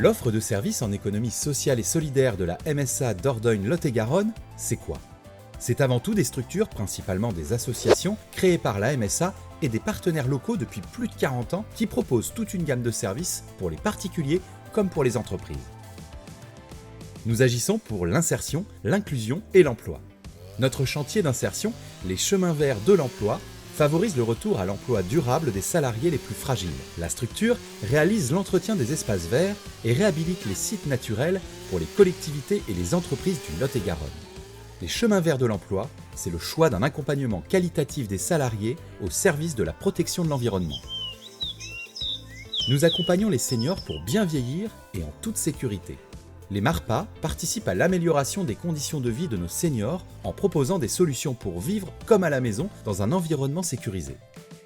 L'offre de services en économie sociale et solidaire de la MSA Dordogne-Lot-et-Garonne, c'est quoi? C'est avant tout des structures, principalement des associations, créées par la MSA et des partenaires locaux depuis plus de 40 ans qui proposent toute une gamme de services pour les particuliers comme pour les entreprises. Nous agissons pour l'insertion, l'inclusion et l'emploi. Notre chantier d'insertion, les chemins verts de l'emploi, favorise le retour à l'emploi durable des salariés les plus fragiles. La structure réalise l'entretien des espaces verts et réhabilite les sites naturels pour les collectivités et les entreprises du Lot-et-Garonne. Les chemins verts de l'emploi, c'est le choix d'un accompagnement qualitatif des salariés au service de la protection de l'environnement. Nous accompagnons les seniors pour bien vieillir et en toute sécurité. Les MARPA participent à l'amélioration des conditions de vie de nos seniors en proposant des solutions pour vivre comme à la maison dans un environnement sécurisé.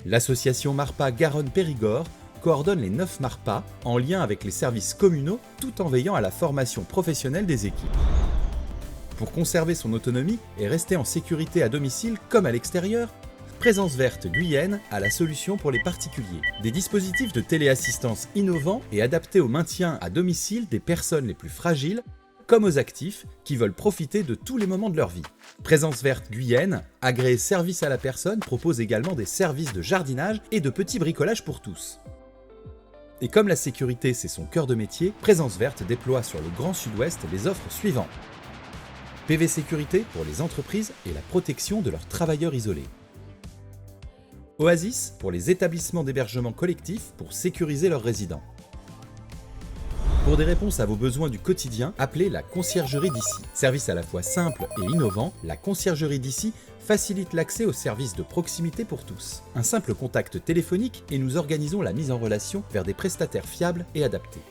L'association MARPA Garonne-Périgord coordonne les 9 MARPA en lien avec les services communaux tout en veillant à la formation professionnelle des équipes. Pour conserver son autonomie et rester en sécurité à domicile comme à l'extérieur, Présence Verte Guyenne a la solution pour les particuliers. Des dispositifs de téléassistance innovants et adaptés au maintien à domicile des personnes les plus fragiles, comme aux actifs qui veulent profiter de tous les moments de leur vie. Présence Verte Guyenne, agréé service à la personne, propose également des services de jardinage et de petits bricolages pour tous. Et comme la sécurité c'est son cœur de métier, Présence Verte déploie sur le Grand Sud-Ouest les offres suivantes. PV Sécurité pour les entreprises et la protection de leurs travailleurs isolés. Oasis pour les établissements d'hébergement collectif pour sécuriser leurs résidents. Pour des réponses à vos besoins du quotidien, appelez la Conciergerie d'ici. Service à la fois simple et innovant, la Conciergerie d'ici facilite l'accès aux services de proximité pour tous. Un simple contact téléphonique et nous organisons la mise en relation vers des prestataires fiables et adaptés.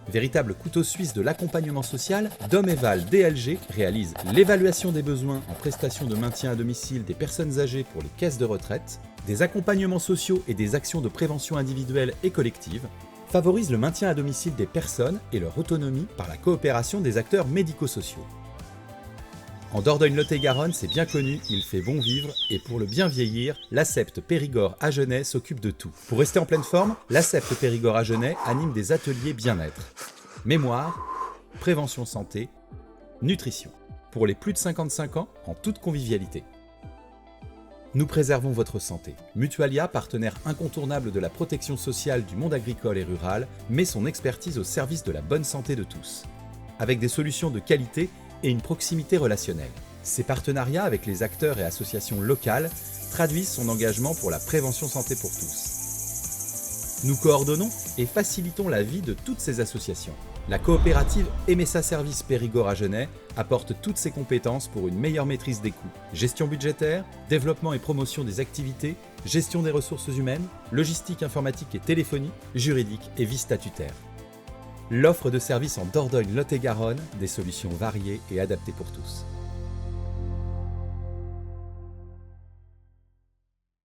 Véritable couteau suisse de l'accompagnement social, Domeval DLG réalise l'évaluation des besoins en prestations de maintien à domicile des personnes âgées pour les caisses de retraite, des accompagnements sociaux et des actions de prévention individuelle et collective, favorise le maintien à domicile des personnes et leur autonomie par la coopération des acteurs médico-sociaux. En Dordogne-Lot-et-Garonne, c'est bien connu, il fait bon vivre et pour le bien vieillir, l'ASEPT Périgord Agenais s'occupe de tout. Pour rester en pleine forme, l'ASEPT Périgord Agenais anime des ateliers bien-être. Mémoire, prévention santé, nutrition. Pour les plus de 55 ans, en toute convivialité. Nous préservons votre santé. Mutualia, partenaire incontournable de la protection sociale du monde agricole et rural, met son expertise au service de la bonne santé de tous. Avec des solutions de qualité et une proximité relationnelle. Ces partenariats avec les acteurs et associations locales traduisent son engagement pour la prévention santé pour tous. Nous coordonnons et facilitons la vie de toutes ces associations. La coopérative MSA Service Périgord Agenais apporte toutes ses compétences pour une meilleure maîtrise des coûts. Gestion budgétaire, développement et promotion des activités, gestion des ressources humaines, logistique informatique et téléphonie, juridique et vie statutaire. L'offre de services en Dordogne-Lot-et-Garonne, des solutions variées et adaptées pour tous.